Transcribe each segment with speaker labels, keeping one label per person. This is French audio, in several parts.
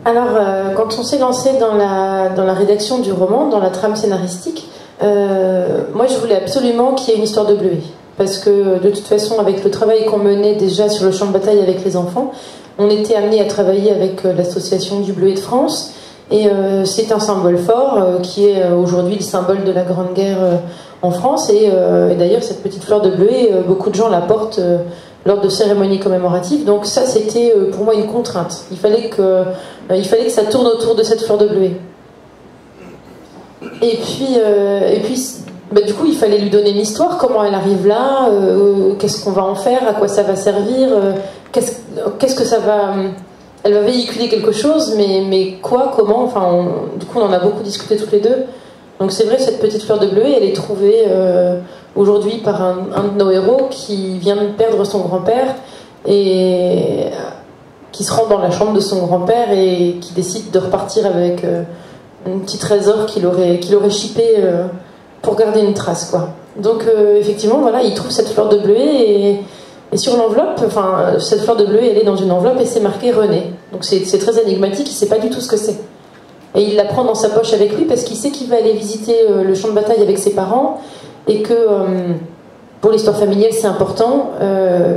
Speaker 1: Alors, quand on s'est lancé dans la rédaction du roman, dans la trame scénaristique, moi je voulais absolument qu'il y ait une histoire de bleuet. Parce que de toute façon, avec le travail qu'on menait déjà sur le champ de bataille avec les enfants, on était amené à travailler avec l'association du Bleuet de France. Et c'est un symbole fort qui est aujourd'hui le symbole de la Grande Guerre en France. Et d'ailleurs, cette petite fleur de bleuet, beaucoup de gens la portent lors de cérémonies commémoratives. Donc ça, c'était pour moi une contrainte. Il fallait que ça tourne autour de cette fleur de bleuet. Et puis bah, du coup, il fallait lui donner une histoire, comment elle arrive là, qu'est-ce qu'on va en faire, à quoi ça va servir, qu'est-ce que ça va... Elle va véhiculer quelque chose, mais quoi, comment, enfin, du coup, on en a beaucoup discuté toutes les deux. Donc c'est vrai, cette petite fleur de bleuet, elle est trouvée aujourd'hui par un de nos héros qui vient de perdre son grand-père et qui se rend dans la chambre de son grand-père et qui décide de repartir avec un petit trésor qu'il aurait chippé pour garder une trace, quoi. Donc effectivement, voilà, il trouve cette fleur de bleuet et sur l'enveloppe, enfin, cette fleur de bleuet, elle est dans une enveloppe et c'est marqué René. Donc c'est très énigmatique, il ne sait pas du tout ce que c'est. Et il la prend dans sa poche avec lui parce qu'il sait qu'il va aller visiter le champ de bataille avec ses parents et que pour l'histoire familiale c'est important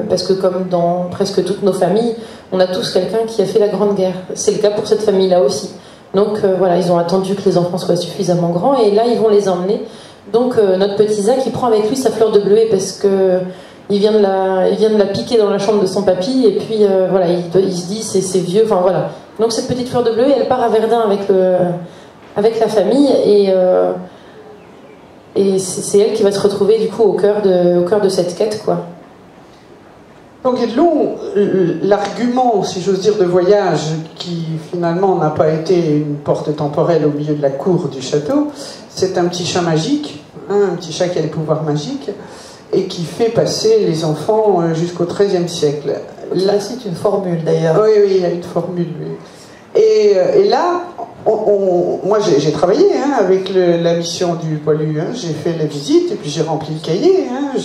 Speaker 1: parce que comme dans presque toutes nos familles, on a tous quelqu'un qui a fait la Grande Guerre. C'est le cas pour cette famille-là aussi. Donc voilà, ils ont attendu que les enfants soient suffisamment grands et là ils vont les emmener. Donc notre petit Zach, il prend avec lui sa fleur de bleuet parce que il vient de la piquer dans la chambre de son papy et puis voilà, il se dit c'est vieux, enfin voilà. Donc cette petite fleur de bleuet, elle part à Verdun avec la famille et c'est elle qui va se retrouver du coup au cœur de cette quête, quoi.
Speaker 2: Donc l'argument, si j'ose dire, de voyage qui finalement n'a pas été une porte temporelle au milieu de la cour du château, c'est un petit chat magique, hein, un petit chat qui a des pouvoirs magiques et qui fait passer les enfants jusqu'au XIIIe siècle.
Speaker 3: Là, c'est une formule d'ailleurs.
Speaker 2: Oui, il y a une formule. Oui. Et là, moi j'ai travaillé hein, avec la mission du Poilu. Hein, j'ai fait la visite et puis j'ai rempli le cahier. Hein,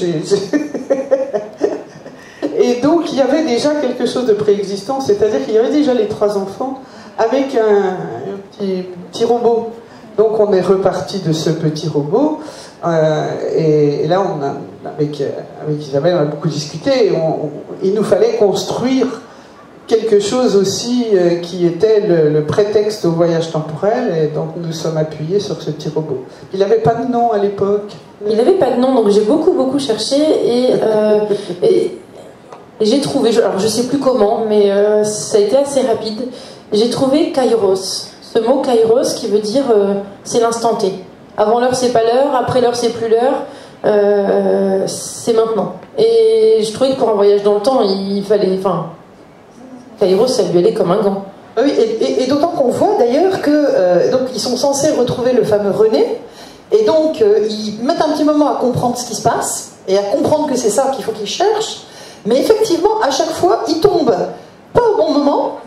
Speaker 2: Et donc il y avait déjà quelque chose de préexistant, c'est-à-dire qu'il y avait déjà les 3 enfants avec un petit robot. Donc on est reparti de ce petit robot. Et là, avec Isabelle, on a beaucoup discuté. Il nous fallait construire quelque chose aussi qui était le prétexte au voyage temporel. Et donc, nous sommes appuyés sur ce petit robot. Il n'avait pas de nom à l'époque.
Speaker 1: Il n'avait pas de nom, donc j'ai beaucoup cherché. Et j'ai trouvé, alors je ne sais plus comment, mais ça a été assez rapide. J'ai trouvé Kairos. Ce mot Kairos qui veut dire c'est l'instant T. Avant l'heure, c'est pas l'heure, après l'heure, c'est plus l'heure, c'est maintenant. Et je trouvais que pour un voyage dans le temps, il fallait. Enfin, Kairos, ça lui allait comme un gant.
Speaker 3: Oui, et d'autant qu'on voit d'ailleurs que donc ils sont censés retrouver le fameux René, et donc ils mettent un petit moment à comprendre ce qui se passe, et à comprendre que c'est ça qu'il faut qu'ils cherchent, mais effectivement, à chaque fois, ils tombent pas au bon moment.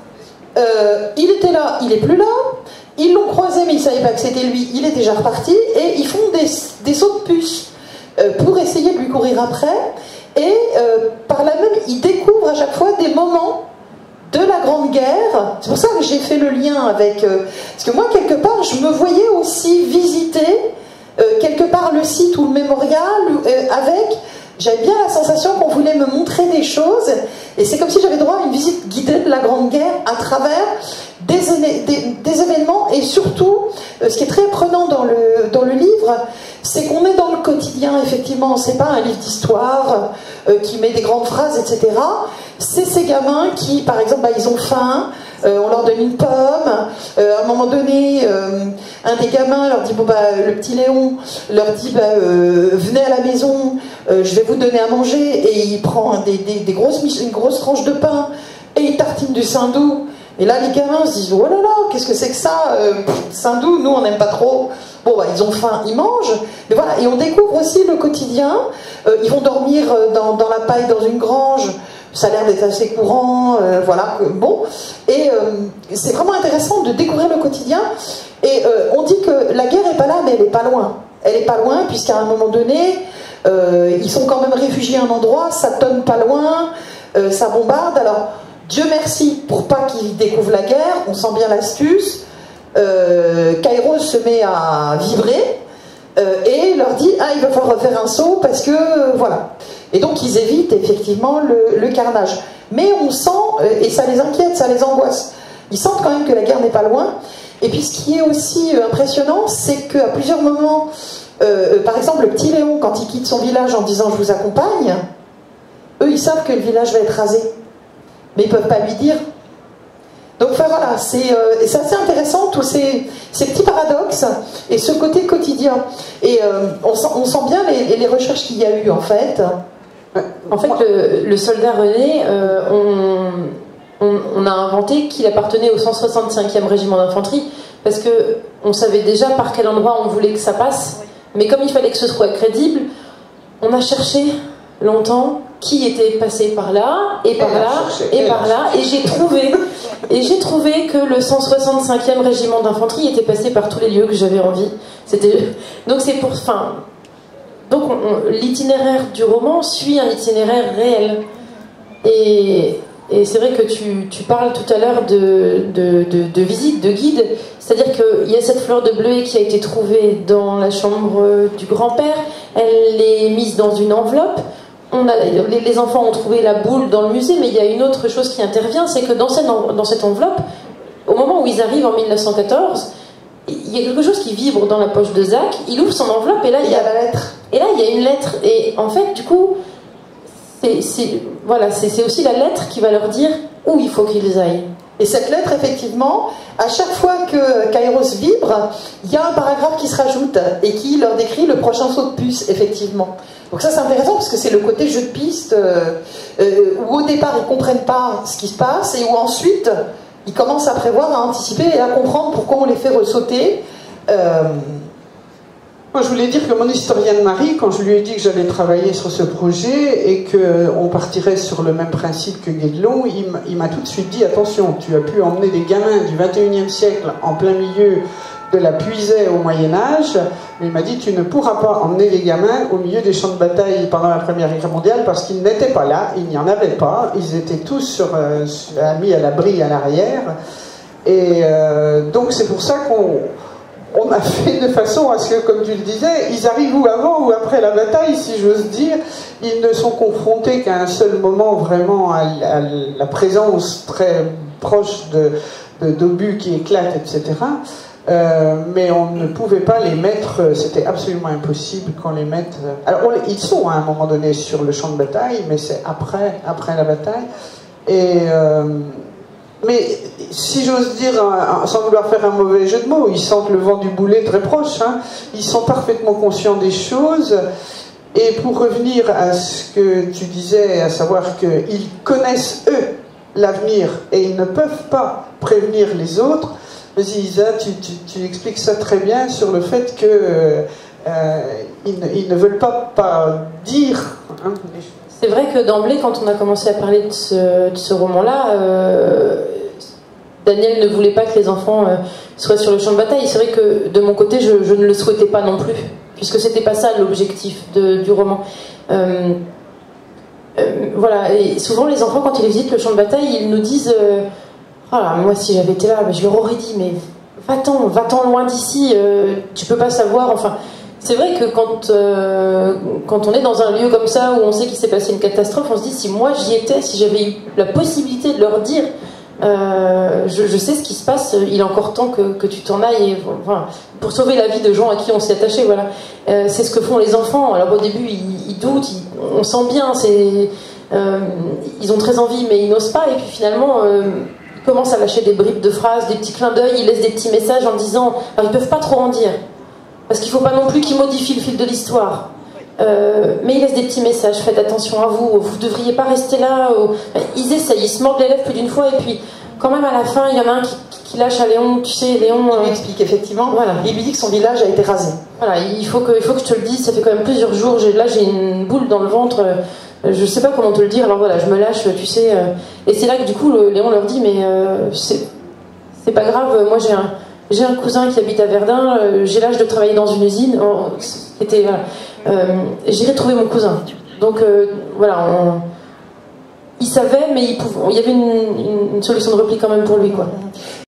Speaker 3: Il était là, il est plus là. Ils l'ont croisé, mais ils ne savaient pas que c'était lui. Il est déjà reparti. Et ils font des sauts de puce pour essayer de lui courir après. Et par là même, ils découvrent à chaque fois des moments de la Grande Guerre. C'est pour ça que j'ai fait le lien avec... parce que moi, quelque part, je me voyais aussi visiter quelque part le site ou le mémorial avec... J'avais bien la sensation qu'on voulait me montrer des choses, et c'est comme si j'avais droit à une visite guidée de la Grande Guerre à travers des événements, et surtout, ce qui est très prenant dans le livre, c'est qu'on est dans le quotidien, effectivement, c'est pas un livre d'histoire qui met des grandes phrases, etc. C'est ces gamins qui, par exemple, ils ont faim, on leur donne une pomme, à un moment donné, un des gamins leur dit, le petit Léon leur dit, venez à la maison, je vais vous donner à manger, et il prend une grosse tranche de pain, et il tartine du saindoux. Et là, les gamins se disent, oh là là, qu'est-ce que c'est que ça, saindoux, nous on n'aime pas trop. Bon, ils ont faim, ils mangent. Mais voilà, et on découvre aussi le quotidien. Ils vont dormir dans la paille dans une grange. Ça a l'air d'être assez courant, voilà, bon. Et c'est vraiment intéressant de découvrir le quotidien. Et on dit que la guerre n'est pas là, mais elle n'est pas loin. Elle n'est pas loin, puisqu'à un moment donné, ils sont quand même réfugiés à un endroit, ça tonne pas loin, ça bombarde. Alors, Dieu merci pour pas qu'ils découvrent la guerre, on sent bien l'astuce. Kairos se met à vibrer et leur dit « Ah, il va falloir refaire un saut parce que... voilà ». Et donc ils évitent effectivement le carnage. Mais on sent, et ça les inquiète, ça les angoisse. Ils sentent quand même que la guerre n'est pas loin. Et puis ce qui est aussi impressionnant, c'est qu'à plusieurs moments, par exemple le petit Léon, quand il quitte son village en disant « Je vous accompagne », eux ils savent que le village va être rasé. Mais ils ne peuvent pas lui dire. Donc enfin voilà, c'est assez intéressant tous ces petits paradoxes et ce côté quotidien. Et on sent bien les recherches qu'il y a eu en fait.
Speaker 1: En fait, le soldat René, on a inventé qu'il appartenait au 165e régiment d'infanterie parce qu'on savait déjà par quel endroit on voulait que ça passe. Mais comme il fallait que ce soit crédible, on a cherché longtemps qui était passé par là et par là et par là, et j'ai trouvé que le 165e régiment d'infanterie était passé par tous les lieux que j'avais envie. Donc c'est pour, enfin, donc l'itinéraire du roman suit un itinéraire réel. Et c'est vrai que tu parles tout à l'heure de visite, de guide, c'est-à-dire qu'il y a cette fleur de bleuet qui a été trouvée dans la chambre du grand-père, elle est mise dans une enveloppe. Les enfants ont trouvé la boule dans le musée, mais il y a une autre chose qui intervient, c'est que dans cette enveloppe, au moment où ils arrivent en 1914, il y a quelque chose qui vibre dans la poche de Zach, il ouvre son enveloppe et là il y a la lettre. Et là il y a une lettre, et en fait du coup, c'est aussi la lettre qui va leur dire où il faut qu'ils aillent.
Speaker 3: Et cette lettre, effectivement, à chaque fois que Kairos vibre, il y a un paragraphe qui se rajoute et qui leur décrit le prochain saut de puce, effectivement. Donc ça, c'est intéressant parce que c'est le côté jeu de piste où au départ, ils ne comprennent pas ce qui se passe et où ensuite, ils commencent à prévoir, à anticiper et à comprendre pourquoi on les fait ressauter.
Speaker 2: Moi, je voulais dire que mon historienne Marie, quand je lui ai dit que j'allais travailler sur ce projet et qu'on partirait sur le même principe que Guédelon, il m'a tout de suite dit « Attention, tu as pu emmener des gamins du 21e siècle en plein milieu de la puisée au Moyen-Âge, mais il m'a dit « Tu ne pourras pas emmener les gamins au milieu des champs de bataille pendant la Première Guerre mondiale parce qu'ils n'étaient pas là, il n'y en avait pas, ils étaient tous mis à l'abri à l'arrière. » Et donc c'est pour ça qu'on a fait de façon à ce que, comme tu le disais, ils arrivent ou avant ou après la bataille, si j'ose dire. Ils ne sont confrontés qu'à un seul moment vraiment à la présence très proche d'obus qui éclatent, etc. Mais on ne pouvait pas les mettre, c'était absolument impossible qu'on les mette... Alors ils sont à un moment donné sur le champ de bataille, mais c'est après la bataille. Mais si j'ose dire, sans vouloir faire un mauvais jeu de mots, ils sentent le vent du boulet très proche, hein. Ils sont parfaitement conscients des choses. Et pour revenir à ce que tu disais, à savoir qu'ils connaissent eux l'avenir et ils ne peuvent pas prévenir les autres, vas-y Isa, tu expliques ça très bien sur le fait que ils ne veulent pas dire... Hein,
Speaker 1: c'est vrai que d'emblée, quand on a commencé à parler de ce roman-là, Daniel ne voulait pas que les enfants soient sur le champ de bataille. C'est vrai que de mon côté, je ne le souhaitais pas non plus, puisque c'était pas ça l'objectif du roman. Voilà. Et souvent, les enfants, quand ils visitent le champ de bataille, ils nous disent voilà, moi, si j'avais été là, je leur aurais dit, mais va-t'en loin d'ici, tu peux pas savoir. Enfin. C'est vrai que quand on est dans un lieu comme ça où on sait qu'il s'est passé une catastrophe, on se dit si moi j'y étais, si j'avais eu la possibilité de leur dire je sais ce qui se passe, il est encore temps que tu t'en ailles, voilà, pour sauver la vie de gens à qui on s'est attaché, voilà. C'est ce que font les enfants. Alors au début ils doutent, on sent bien, ils ont très envie mais ils n'osent pas, et puis finalement ils commencent à lâcher des bribes de phrases, des petits clins d'œil, ils laissent des petits messages en disant, alors ils peuvent pas trop en dire parce qu'il ne faut pas non plus qu'ils modifient le fil de l'histoire. Mais ils laissent des petits messages, faites attention à vous, vous ne devriez pas rester là. Ils essayent, ils se mordent les lèvres plus d'une fois, et puis quand même à la fin, il y en a un qui lâche à Léon, tu sais, Léon...
Speaker 3: Il lui explique effectivement,
Speaker 1: voilà.
Speaker 3: Il lui dit que son village a été rasé.
Speaker 1: Voilà, il faut que je te le dise, ça fait quand même plusieurs jours, là j'ai une boule dans le ventre, je ne sais pas comment te le dire, alors voilà, je me lâche, tu sais... Et c'est là que du coup, Léon leur dit, mais c'est pas grave, moi j'ai un cousin qui habite à Verdun, j'ai l'âge de travailler dans une usine, j'irai trouver mon cousin. Donc voilà, il savait, mais il y avait une solution de repli quand même pour lui, quoi.